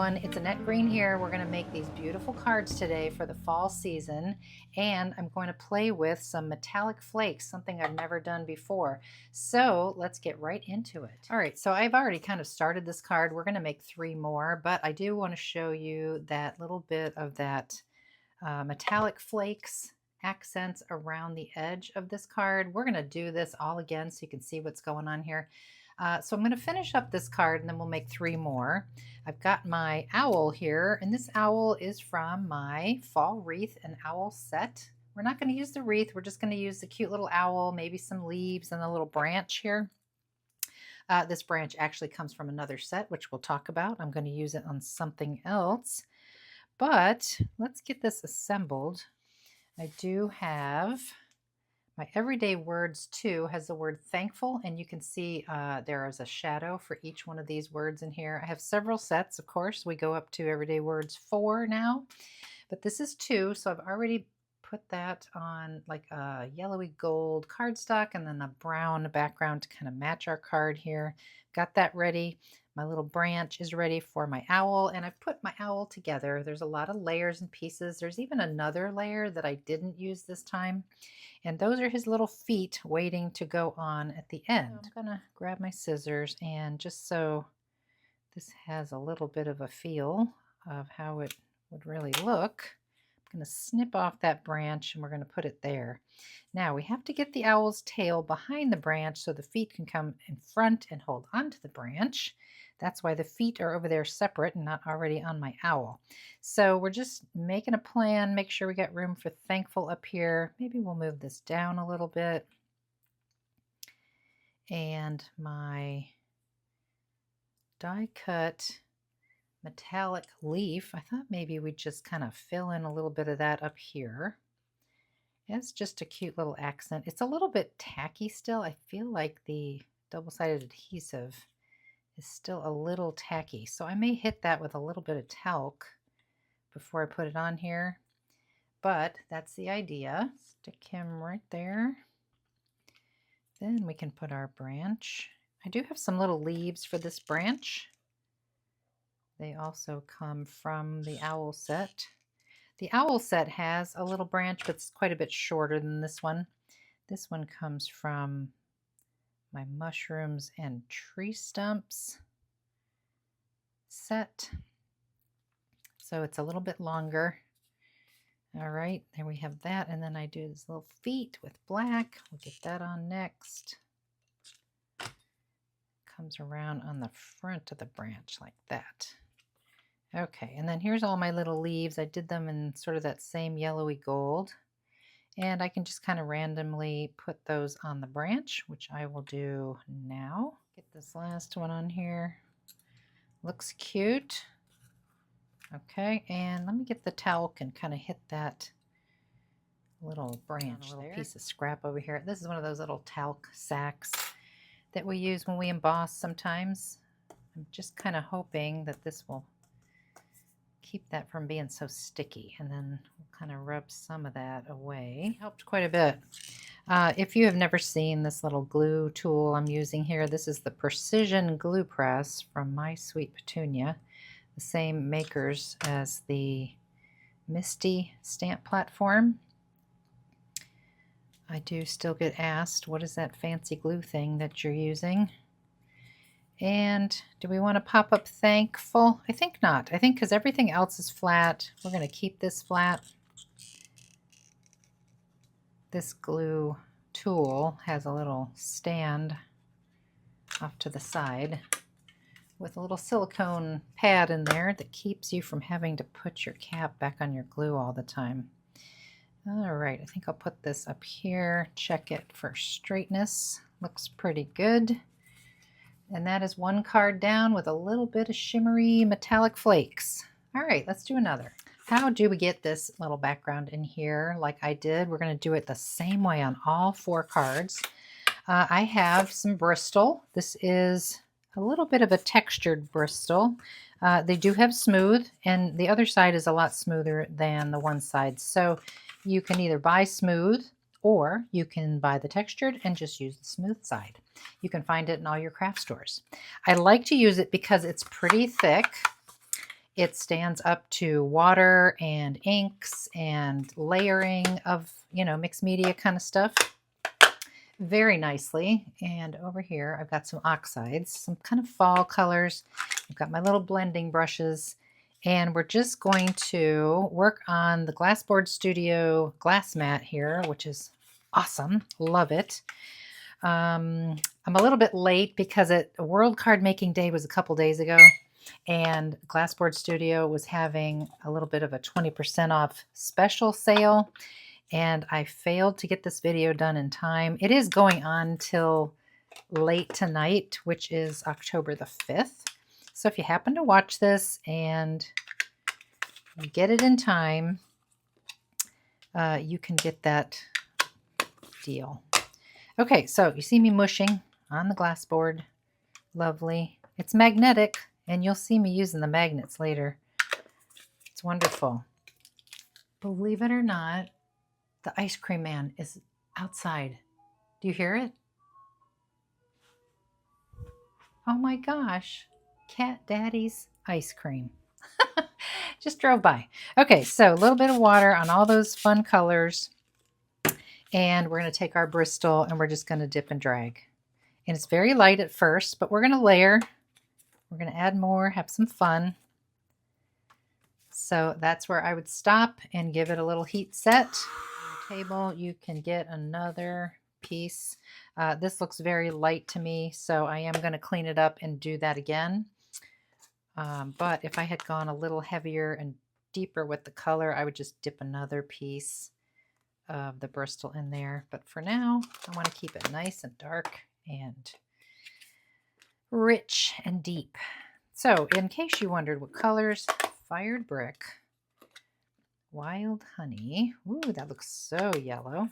everyone, it's Annette Green here. We're going to make these beautiful cards today for the fall season, and I'm going to play with some metallic flakes, something I've never done before. So let's get right into it. All right, so I've already kind of started this card. We're going to make 3 more, but I do want to show you that little bit of that metallic flakes accents around the edge of this card. We're going to do this all again so you can see what's going on here. So I'm going to finish up this card and then we'll make 3 more. I've got my owl here, and this owl is from my fall wreath and owl set. We're not going to use the wreath, we're just going to use the cute little owl, maybe some leaves and a little branch here. This branch actually comes from another set, which we'll talk about. I'm going to use it on something else. But let's get this assembled. I do have my Everyday Words 2 has the word thankful, and you can see there is a shadow for each one of these words in here. I have several sets, of course. We go up to Everyday Words 4 now, but this is 2, so I've already put that on like a yellowy gold cardstock and then a brown background to kind of match our card here. Got that ready. My little branch is ready for my owl, and I've put my owl together. There's a lot of layers and pieces. There's even another layer that I didn't use this time, and those are his little feet waiting to go on at the end. I'm gonna grab my scissors, and just so this has a little bit of a feel of how it would really look, I'm going to snip off that branch and we're going to put it there. Now we have to get the owl's tail behind the branch so the feet can come in front and hold onto the branch. That's why the feet are over there separate and not already on my owl. So we're just making a plan, make sure we got room for thankful up here. Maybe we'll move this down a little bit. And my die cut metallic leaf, I thought maybe we'd just kind of fill in a little bit of that up here. It's just a cute little accent. It's a little bit tacky still. I feel like the double-sided adhesive is still a little tacky, so I may hit that with a little bit of talc before I put it on here, but that's the idea. Stick him right there. Then we can put our branch. I do have some little leaves for this branch. They also come from the owl set. The owl set has a little branch, but it's quite a bit shorter than this one. This one comes from my mushrooms and tree stumps set. So it's a little bit longer. All right, there we have that. And then I do this little feet with black. We'll get that on next. Comes around on the front of the branch like that. Okay, and then here's all my little leaves. I did them in sort of that same yellowy gold. And I can just kind of randomly put those on the branch, which I will do now. Get this last one on here. Looks cute. Okay, and let me get the talc and kind of hit that little branch, a little piece of scrap over here. This is one of those little talc sacks that we use when we emboss sometimes. I'm just kind of hoping that this will keep that from being so sticky, and then we'll kind of rub some of that away. It helped quite a bit. If you have never seen this little glue tool I'm using here, this is the Precision Glue Press from My Sweet Petunia, the same makers as the Misty stamp platform. I do still get asked, what is that fancy glue thing that you're using? And do we want to pop up thankful? I think not. I think because everything else is flat, we're going to keep this flat. This glue tool has a little stand off to the side with a little silicone pad in there that keeps you from having to put your cap back on your glue all the time. All right, I think I'll put this up here, check it for straightness. Looks pretty good. And that is one card down with a little bit of shimmery metallic flakes. All right, let's do another. How do we get this little background in here like I did? We're going to do it the same way on all 4 cards. I have some Bristol. This is a little bit of a textured Bristol. They do have smooth, and the other side is a lot smoother than the one side. So you can either buy smooth, or you can buy the textured and just use the smooth side. You can find it in all your craft stores. I like to use it because it's pretty thick It stands up to water and inks and layering of, mixed media kind of stuff very nicely. And over here, I've got some oxides, some kind of fall colors. I've got my little blending brushes, and we're just going to work on the Glassboard Studio glass mat here, which is awesome. Love it. I'm a little bit late because World Card Making Day was a couple days ago, and Glassboard Studio was having a little bit of a 20% off special sale, and I failed to get this video done in time. It is going on till late tonight, which is October the 5th. So if you happen to watch this and get it in time, you can get that deal. Okay, so you see me mushing on the glass board. Lovely. It's magnetic, and you'll see me using the magnets later. It's wonderful. Believe it or not, the ice cream man is outside. Do you hear it? Oh my gosh. Cat Daddy's ice cream. Just drove by. Okay, so a little bit of water on all those fun colors. And we're going to take our Bristol and we're just going to dip and drag. And it's very light at first, but we're going to layer. We're going to add more, have some fun. So that's where I would stop and give it a little heat set. On the table, you can get another piece. This looks very light to me, so I am going to clean it up and do that again. But if I had gone a little heavier and deeper with the color, I would just dip another piece of the Bristol in there. But for now, I want to keep it nice and dark and rich and deep. So in case you wondered what colors, Fired Brick, Wild Honey, ooh, that looks so yellow,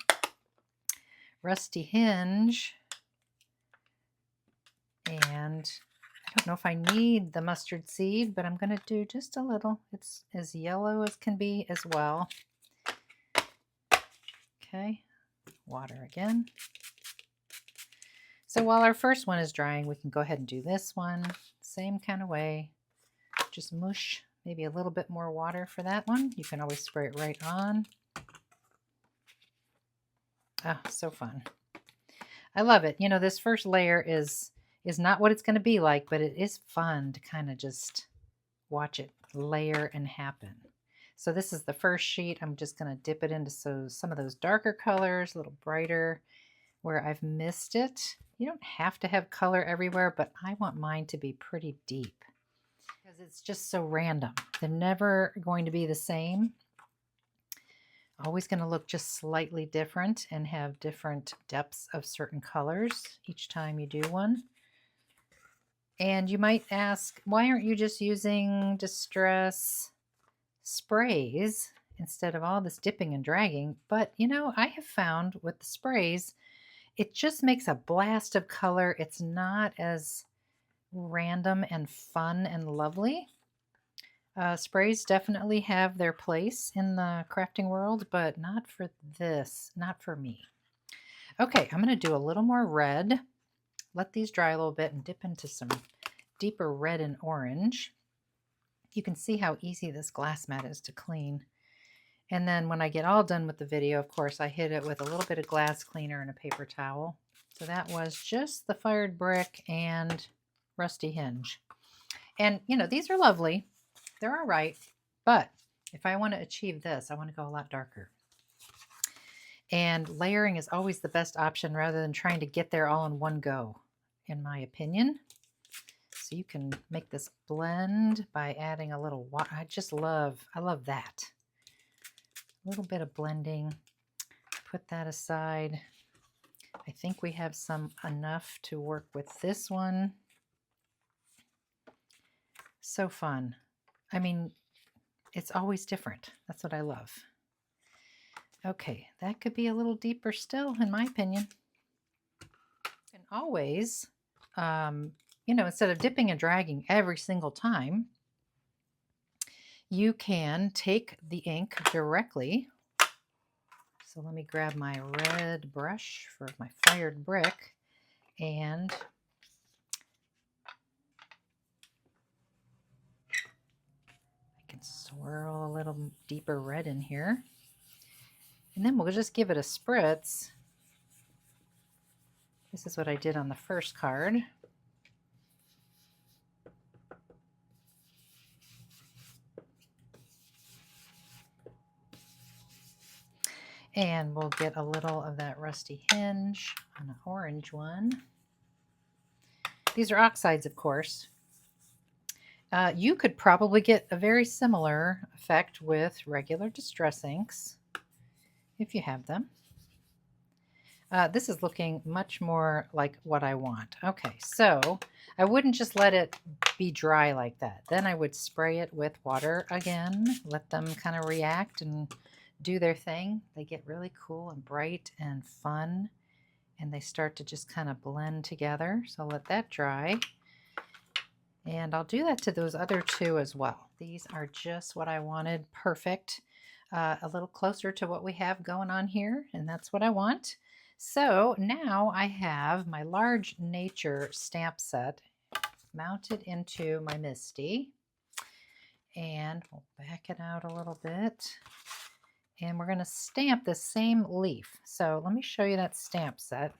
Rusty Hinge, and I don't know if I need the mustard seed, but I'm going to do just a little. It's as yellow as can be as well. Okay, water again. So while our first one is drying, we can go ahead and do this one. Same kind of way. Just mush maybe a little bit more water for that one. You can always spray it right on. Ah, so fun. I love it. You know, this first layer is not what it's going to be like, but it is fun to kind of just watch it layer and happen. So this is the first sheet. I'm just going to dip it into some of those darker colors, a little brighter where I've missed it. You don't have to have color everywhere, but I want mine to be pretty deep because it's just so random. They're never going to be the same. Always going to look just slightly different and have different depths of certain colors each time you do one. And you might ask, why aren't you just using Distress sprays instead of all this dipping and dragging? But you know, I have found with the sprays, it just makes a blast of color. It's not as random and fun and lovely. Sprays definitely have their place in the crafting world, but not for this, not for me. Okay, I'm going to do a little more red. Let these dry a little bit and dip into some deeper red and orange. You can see how easy this glass mat is to clean. And then when I get all done with the video, of course, I hit it with a little bit of glass cleaner and a paper towel. So that was just the Fired Brick and Rusty Hinge. And, you know, these are lovely. They're all right. But if I want to achieve this, I want to go a lot darker. And layering is always the best option rather than trying to get there all in one go, in my opinion. So you can make this blend by adding a little water. I love that. A little bit of blending. Put that aside. I think we have enough to work with this one. So fun. I mean, it's always different. That's what I love. Okay, that could be a little deeper still, in my opinion. And always, you know, instead of dipping and dragging every single time, you can take the ink directly. So let me grab my red brush for my Fired Brick and deeper red in here. And then we'll just give it a spritz. This is what I did on the first card. And we'll get a little of that rusty hinge on an orange one. These are oxides, of course. You could probably get a very similar effect with regular distress inks if you have them. This is looking much more like what I want. Okay, so I wouldn't just let it be dry like that. Then I would spray it with water again, let them kind of react and do their thing. They get really cool and bright and fun, and they start to just kind of blend together. So let that dry. And I'll do that to those other two as well. These are just what I wanted, perfect. A little closer to what we have going on here, and that's what I want. So now I have my large nature stamp set mounted into my MISTI, and we'll back it out a little bit, and we're going to stamp the same leaf. So let me show you that stamp set.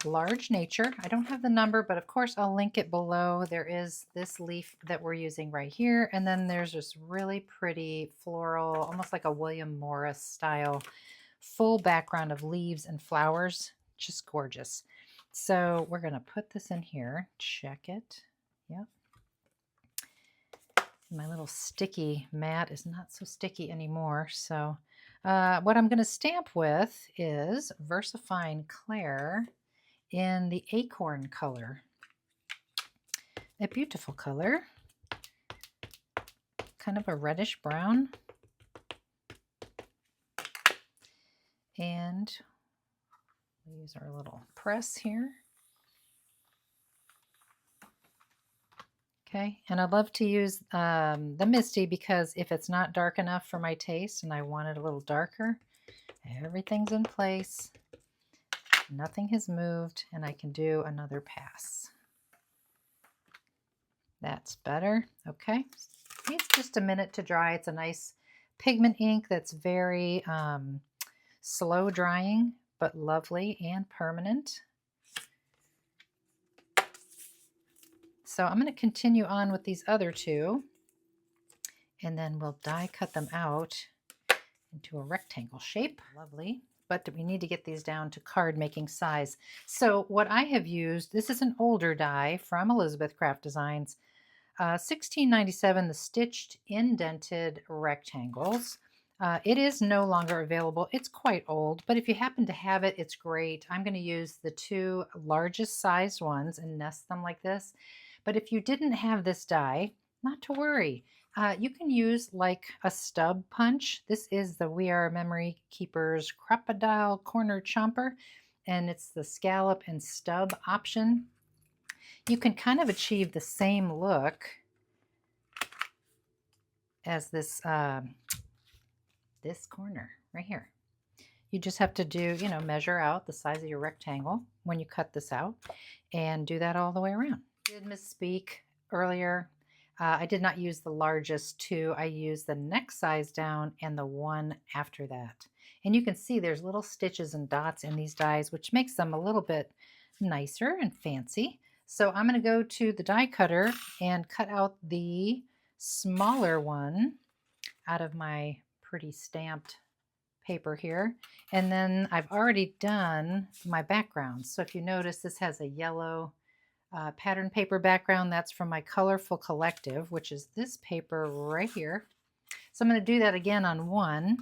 Large nature. I don't have the number, but of course I'll link it below. There is this leaf that we're using right here, and then there's this really pretty floral, almost like a William Morris style full background of leaves and flowers. Just gorgeous. So we're going to put this in here. Check it. Yep. My little sticky mat is not so sticky anymore. So what I'm going to stamp with is VersaFine Clair in the acorn color. A beautiful color. Kind of a reddish brown. And we'll use our little press here. Okay, and I love to use the MISTI because if it's not dark enough for my taste and I want it a little darker, everything's in place. Nothing has moved, and I can do another pass. That's better. Okay, needs just a minute to dry. It's a nice pigment ink that's very slow drying, but lovely and permanent. So I'm going to continue on with these other two, and then we'll die cut them out into a rectangle shape. Lovely. But we need to get these down to card making size. So what I have used, this is an older die from Elizabeth Craft Designs, 1697, the stitched indented rectangles. It is no longer available. It's quite old, but if you happen to have it, it's great. I'm going to use the two largest sized ones and nest them like this. But if you didn't have this die, not to worry. You can use like a stub punch. This is the We Are Memory Keepers Crocodile Corner Chomper, and it's the scallop and stub option. You can kind of achieve the same look as this this corner right here. You just have to do, measure out the size of your rectangle when you cut this out and do that all the way around. I did misspeak earlier. I did not use the largest two. I used the next size down and the one after that. And you can see there's little stitches and dots in these dies, which makes them a little bit nicer and fancy. So I'm going to go to the die cutter and cut out the smaller one out of my pretty stamped paper here. And then I've already done my background. So if you notice, this has a yellow pattern paper background. That's from my Colorful Collective, which is this paper right here. So I'm going to do that again on one.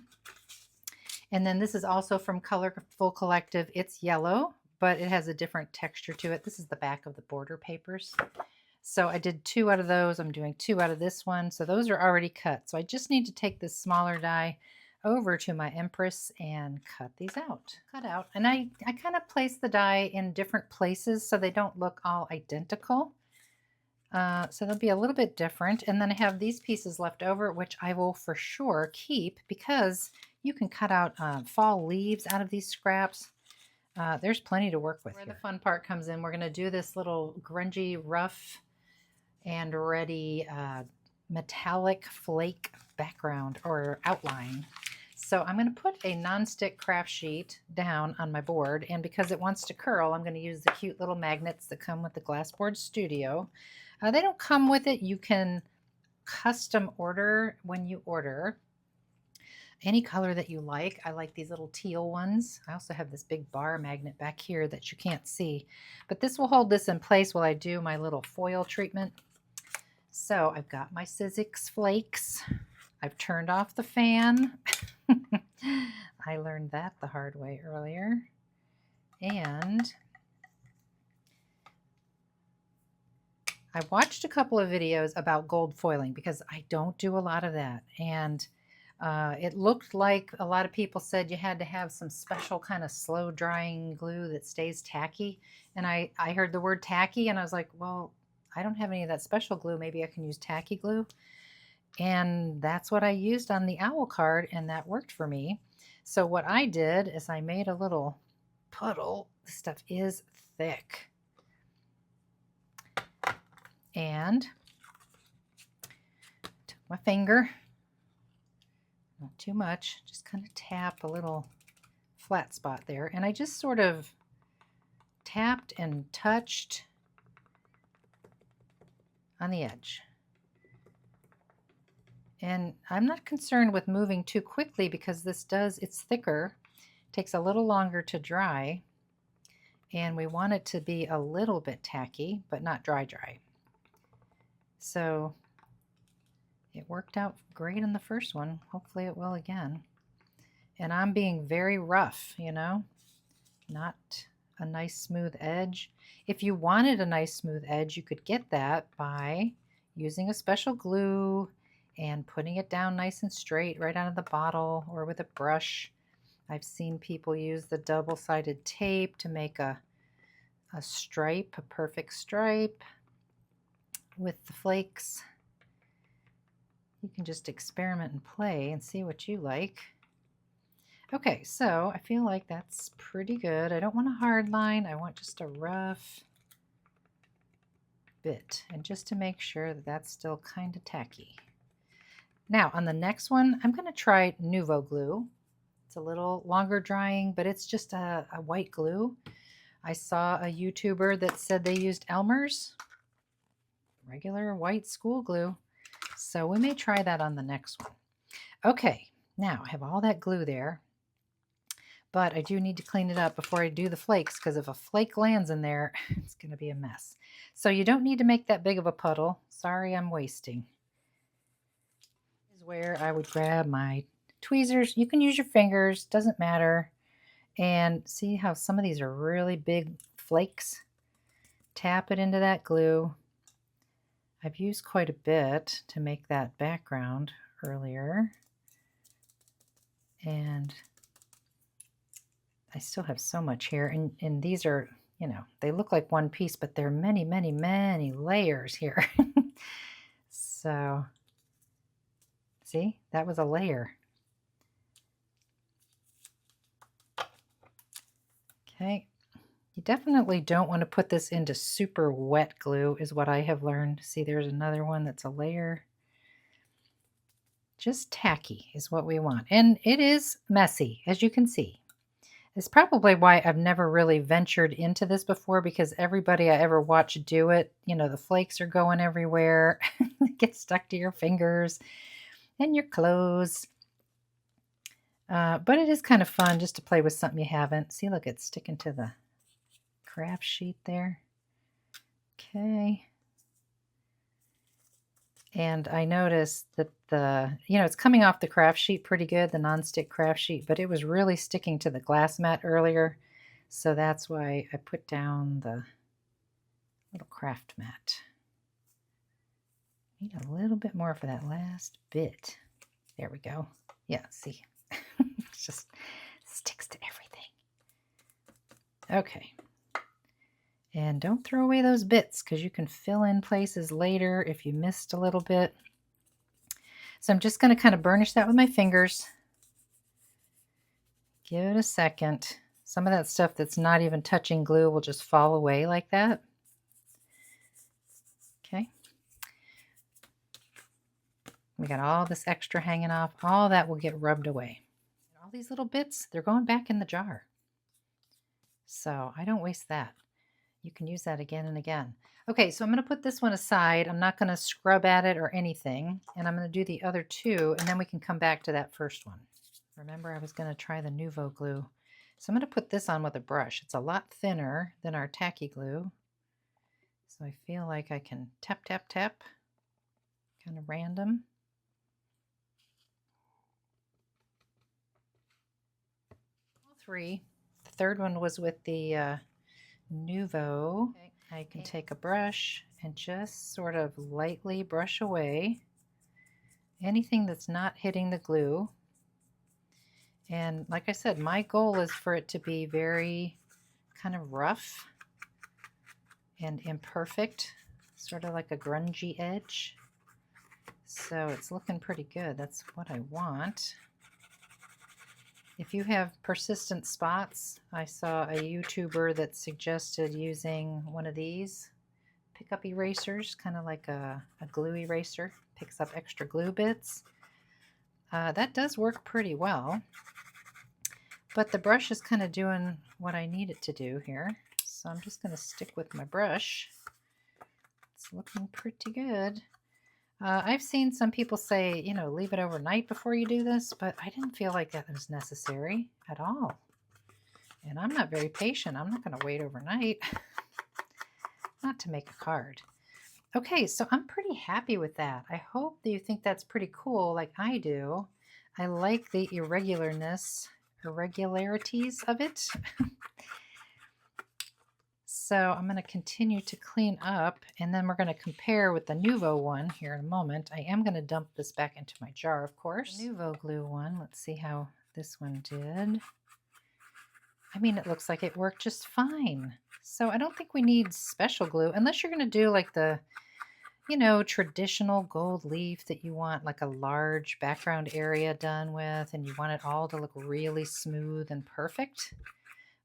And then this is also from Colorful Collective. It's yellow, but it has a different texture to it. This is the back of the border papers. So I did two out of those. I'm doing two out of this one. So those are already cut. So I just need to take this smaller die over to my Empress and cut these out. Cut out. And I kind of place the die in different places so they don't look all identical. So they'll be a little bit different. And then I have these pieces left over, which I will for sure keep because you can cut out fall leaves out of these scraps. There's plenty to work with. Where the fun part comes in, we're going to do this little grungy, rough and ready metallic flake background or outline. So I'm going to put a nonstick craft sheet down on my board, and because it wants to curl, I'm going to use the cute little magnets that come with the Glassboard Studio. They don't come with it. You can custom order when you order any color that you like. I like these little teal ones. I also have this big bar magnet back here that you can't see, but this will hold this in place while I do my little foil treatment. So I've got my Sizzix flakes. I've turned off the fan. I learned that the hard way earlier. And I watched a couple of videos about gold foiling because I don't do a lot of that. And it looked like a lot of people said you had to have some special kind of slow drying glue that stays tacky. And I heard the word tacky and I was like, well, I don't have any of that special glue. Maybe I can use tacky glue. And that's what I used on the owl card, and that worked for me. So what I did is I made a little puddle. This stuff is thick. And took my finger, not too much, just kind of tap a little flat spot there. And I just sort of tapped and touched on the edge. And I'm not concerned with moving too quickly because it's thicker, takes a little longer to dry, and we want it to be a little bit tacky, but not dry. So it worked out great in the first one. Hopefully it will again. And I'm being very rough, you know, not a nice smooth edge. If you wanted a nice smooth edge, you could get that by using a special glue and putting it down nice and straight right out of the bottle, or with a brush. I've seen people use the double-sided tape to make a stripe, a perfect stripe with the flakes. You can just experiment and play and see what you like. Okay, so I feel like that's pretty good. I don't want a hard line. I want just a rough bit, and just to make sure that that's still kind of tacky. Now on the next one, I'm going to try Nuvo glue. It's a little longer drying, but it's just a white glue. I saw a YouTuber that said they used Elmer's, regular white school glue. So we may try that on the next one. Okay, now I have all that glue there, but I do need to clean it up before I do the flakes, because if a flake lands in there, it's going to be a mess. So you don't need to make that big of a puddle. Sorry, I'm wasting. This is where I would grab my tweezers. You can use your fingers, doesn't matter. And see how some of these are really big flakes? Tap it into that glue. I've used quite a bit to make that background earlier. And I still have so much here. And these are, you know, they look like one piece, but there are many, many, many layers here. So, see, that was a layer. Okay. You definitely don't want to put this into super wet glue, is what I have learned. See, there's another one that's a layer. Just tacky is what we want. And it is messy, as you can see. It's probably why I've never really ventured into this before, because everybody I ever watched do it, you know, the flakes are going everywhere. It gets stuck to your fingers and your clothes. But it is kind of fun just to play with something you haven't. See, look, it's sticking to the craft sheet there. Okay. And I noticed that it's coming off the craft sheet pretty good, the nonstick craft sheet, but it was really sticking to the glass mat earlier. So that's why I put down the little craft mat. Need a little bit more for that last bit. There we go. Yeah, see, it just sticks to everything. Okay. And don't throw away those bits, because you can fill in places later if you missed a little bit. So I'm just going to kind of burnish that with my fingers. Give it a second. Some of that stuff that's not even touching glue will just fall away like that. Okay. We got all this extra hanging off. All that will get rubbed away. And all these little bits, they're going back in the jar. So I don't waste that. You can use that again and again. Okay, so I'm going to put this one aside. I'm not going to scrub at it or anything. And I'm going to do the other two, and then we can come back to that first one. Remember, I was going to try the Nuvo glue. So I'm going to put this on with a brush. It's a lot thinner than our tacky glue. So I feel like I can tap, tap, tap, kind of random. All three. The third one was with the Nuvo. Okay. I can take a brush and just sort of lightly brush away anything that's not hitting the glue. And like I said, my goal is for it to be very kind of rough and imperfect, sort of like a grungy edge. So it's looking pretty good. That's what I want. If you have persistent spots, I saw a YouTuber that suggested using one of these pickup erasers, kind of like a glue eraser, picks up extra glue bits. That does work pretty well, but the brush is kind of doing what I need it to do here. So I'm just going to stick with my brush. It's looking pretty good. I've seen some people say, you know, leave it overnight before you do this, but I didn't feel like that was necessary at all. And I'm not very patient. I'm not going to wait overnight. Not to make a card. Okay, so I'm pretty happy with that. I hope that you think that's pretty cool like I do. I like the irregularities of it. So I'm going to continue to clean up, and then we're going to compare with the Nuvo one here in a moment. I am going to dump this back into my jar, of course. The Nuvo glue one, let's see how this one did. I mean, it looks like it worked just fine. So I don't think we need special glue, unless you're going to do like the, you know, traditional gold leaf that you want like a large background area done with, and you want it all to look really smooth and perfect.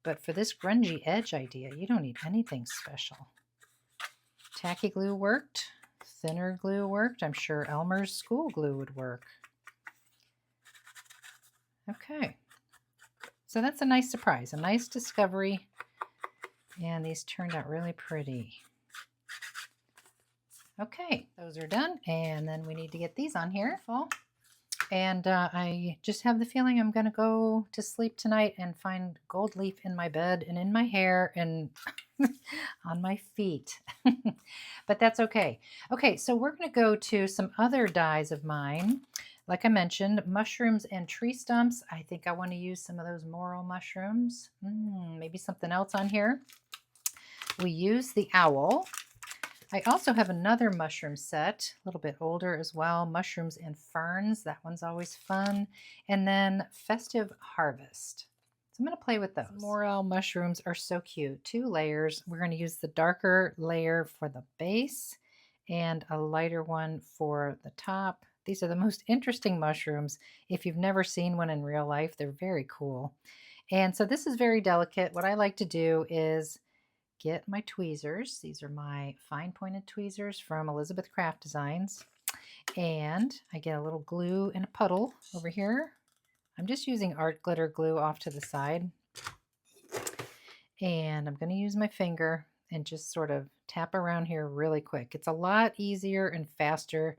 But for this grungy edge idea, you don't need anything special. Tacky glue worked. Thinner glue worked. I'm sure Elmer's school glue would work. Okay. So that's a nice surprise, a nice discovery. And these turned out really pretty. Okay, those are done. And then we need to get these on here. And I just have the feeling I'm going to go to sleep tonight and find gold leaf in my bed and in my hair and on my feet. But that's okay. Okay, so we're going to go to some other dies of mine. Like I mentioned, mushrooms and tree stumps. I think I want to use some of those morel mushrooms. Maybe something else on here. We use the owl. I also have another mushroom set, a little bit older as well, mushrooms and ferns. That one's always fun. And then festive harvest. So I'm going to play with those. Morel mushrooms are so cute. 2 layers. We're going to use the darker layer for the base and a lighter one for the top. These are the most interesting mushrooms. If you've never seen one in real life, they're very cool. And so this is very delicate. What I like to do is get my tweezers. These are my fine pointed tweezers from Elizabeth Craft Designs. And I get a little glue in a puddle over here. I'm just using art glitter glue off to the side. And I'm going to use my finger and just sort of tap around here really quick. It's a lot easier and faster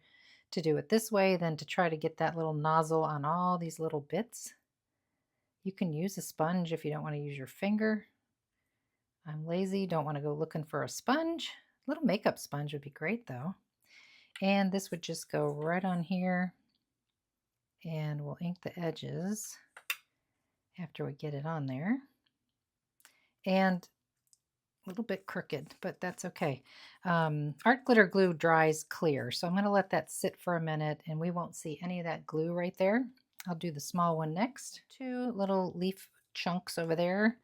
to do it this way than to try to get that little nozzle on all these little bits. You can use a sponge if you don't want to use your finger. I'm lazy, don't want to go looking for a sponge. A little makeup sponge would be great though. And this would just go right on here, and we'll ink the edges after we get it on there. And a little bit crooked, but that's okay. Art glitter glue dries clear, so I'm going to let that sit for a minute, and we won't see any of that glue right there. I'll do the small one next. 2 little leaf chunks over there,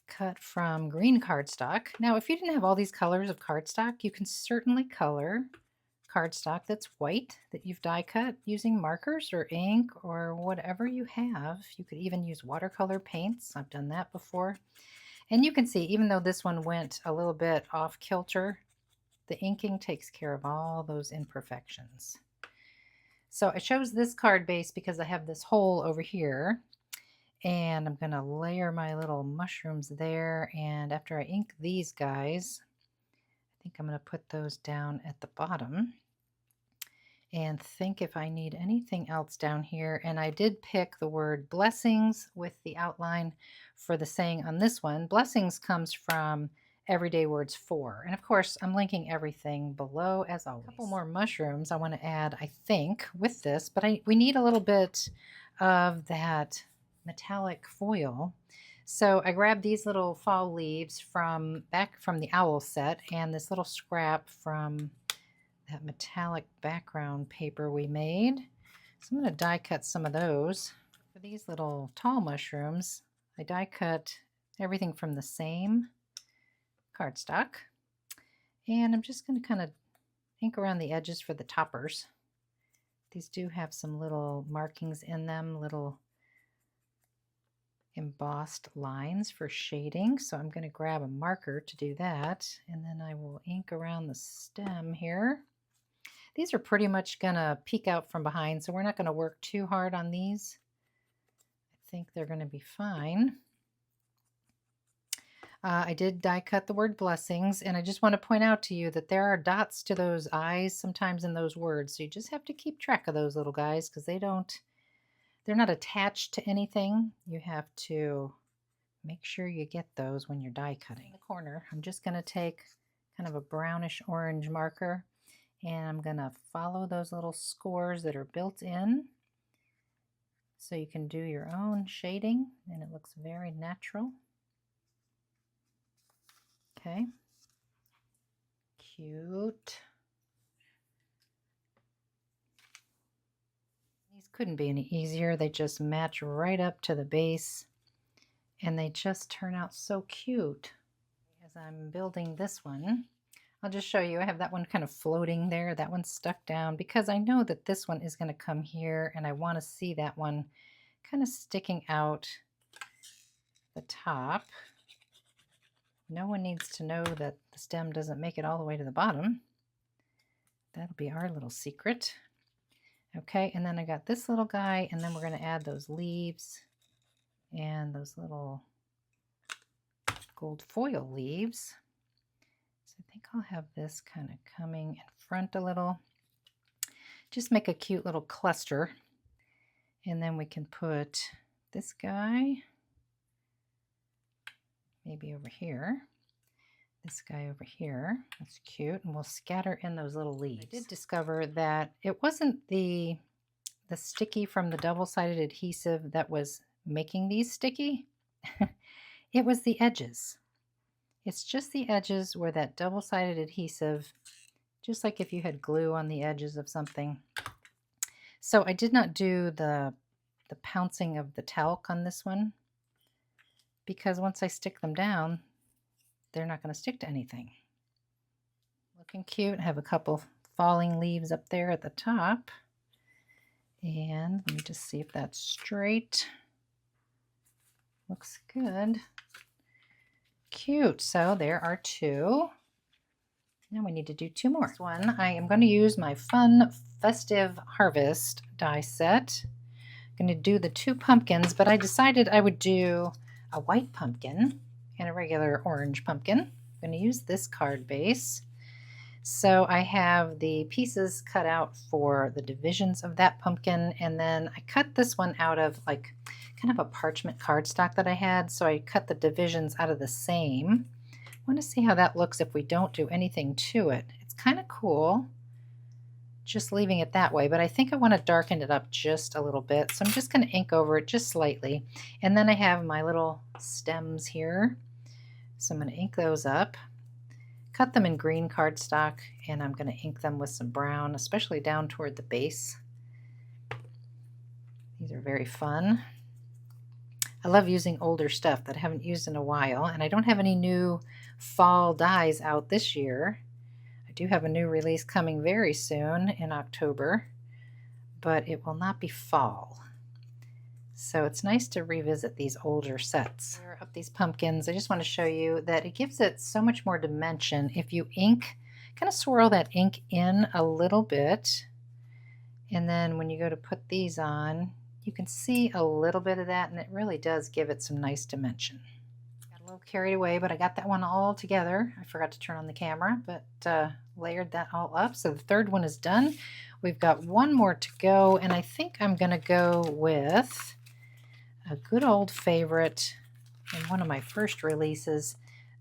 cut from green cardstock. Now, if you didn't have all these colors of cardstock, you can certainly color cardstock that's white that you've die cut using markers or ink or whatever you have. You could even use watercolor paints. I've done that before. And you can see, even though this one went a little bit off kilter, the inking takes care of all those imperfections. So I chose this card base because I have this hole over here, and I'm going to layer my little mushrooms there. And after I ink these guys, I think I'm going to put those down at the bottom and think if I need anything else down here. And I did pick the word blessings with the outline for the saying on this one. Blessings comes from Everyday Words 4. And of course, I'm linking everything below as always. A couple more mushrooms I want to add, I think, with this, but we need a little bit of that metallic foil. So I grabbed these little fall leaves from back from the owl set and this little scrap from that metallic background paper we made. So I'm going to die cut some of those. For these little tall mushrooms, I die cut everything from the same cardstock. And I'm just going to kind of ink around the edges for the toppers. These do have some little markings in them, little embossed lines for shading. So I'm going to grab a marker to do that. And then I will ink around the stem here. These are pretty much going to peek out from behind, so we're not going to work too hard on these. I think they're going to be fine. I did die cut the word blessings, and I just want to point out to you that there are dots to those eyes sometimes in those words, so you just have to keep track of those little guys because they're not attached to anything. You have to make sure you get those when you're die cutting. In the corner, I'm just going to take kind of a brownish orange marker, and I'm going to follow those little scores that are built in so you can do your own shading and it looks very natural. Okay, cute. These couldn't be any easier. They just match right up to the base and they just turn out so cute. As I'm building this one, I'll just show you. I have that one kind of floating there. That one's stuck down because I know that this one is going to come here and I want to see that one kind of sticking out the top. No one needs to know that the stem doesn't make it all the way to the bottom. That'll be our little secret. Okay, and then I got this little guy, and then we're going to add those leaves and those little gold foil leaves. So I think I'll have this kind of coming in front a little. Just make a cute little cluster. And then we can put this guy maybe over here. This guy over here. That's cute. And we'll scatter in those little leaves. I did discover that it wasn't the sticky from the double-sided adhesive that was making these sticky. It was the edges. It's just the edges where that double-sided adhesive, just like if you had glue on the edges of something. So I did not do the pouncing of the talc on this one because once I stick them down, they're not going to stick to anything. Looking cute. I have a couple falling leaves up there at the top. And let me just see if that's straight. Looks good. Cute. So there are two. Now we need to do two more. This one, I am going to use my Fun Festive Harvest die set. I'm going to do the two pumpkins, but I decided I would do a white pumpkin and a regular orange pumpkin. I'm going to use this card base. So I have the pieces cut out for the divisions of that pumpkin, and then I cut this one out of like kind of a parchment cardstock that I had, so I cut the divisions out of the same. I want to see how that looks if we don't do anything to it. It's kind of cool just leaving it that way, but I think I want to darken it up just a little bit, so I'm just going to ink over it just slightly. And then I have my little stems here, so I'm going to ink those up. Cut them in green cardstock, and I'm going to ink them with some brown, especially down toward the base. These are very fun. I love using older stuff that I haven't used in a while, and I don't have any new fall dies out this year. I do have a new release coming very soon in October, but it will not be fall. So it's nice to revisit these older sets. Layer up these pumpkins. I just want to show you that it gives it so much more dimension if you ink, kind of swirl that ink in a little bit, And then when you go to put these on, you can see a little bit of that, and it really does give it some nice dimension. Got a little carried away, but I got that one all together. I forgot to turn on the camera, but layered that all up. So the third one is done. We've got one more to go, and I think I'm going to go with a good old favorite in one of my first releases,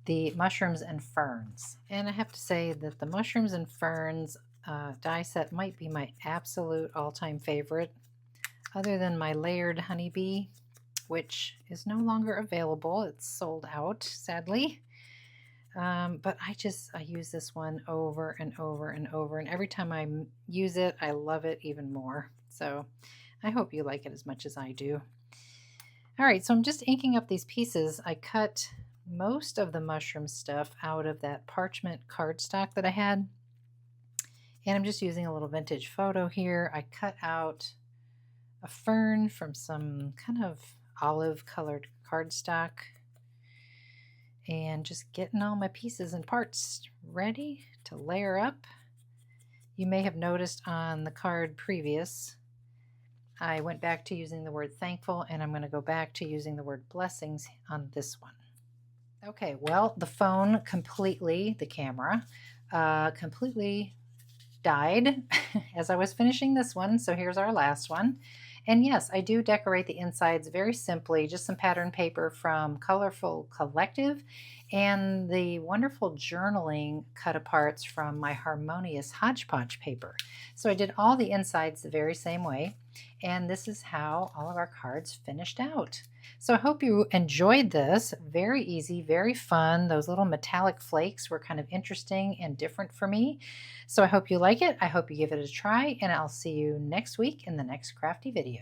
the Mushrooms and Ferns. And I have to say that the Mushrooms and Ferns die set might be my absolute all-time favorite, other than my layered honeybee, which is no longer available. It's sold out, sadly. But I use this one over and over and over, and every time I use it, I love it even more. So I hope you like it as much as I do. All right, so I'm just inking up these pieces. I cut most of the mushroom stuff out of that parchment cardstock that I had, and I'm just using a little vintage photo here. I cut out a fern from some kind of olive colored cardstock, and just getting all my pieces and parts ready to layer up. You may have noticed on the card previous, I went back to using the word thankful, and I'm going to go back to using the word blessings on this one. Okay, well, the phone completely, the camera, completely died as I was finishing this one, so here's our last one. And yes, I do decorate the insides very simply, just some pattern paper from Colorful Collective and the wonderful journaling cut aparts from my Harmonious Hodgepodge paper. So I did all the insides the very same way, and this is how all of our cards finished out. So I hope you enjoyed this. Very easy, very fun. Those little metallic flakes were kind of interesting and different for me. So I hope you like it. I hope you give it a try, and I'll see you next week in the next crafty video.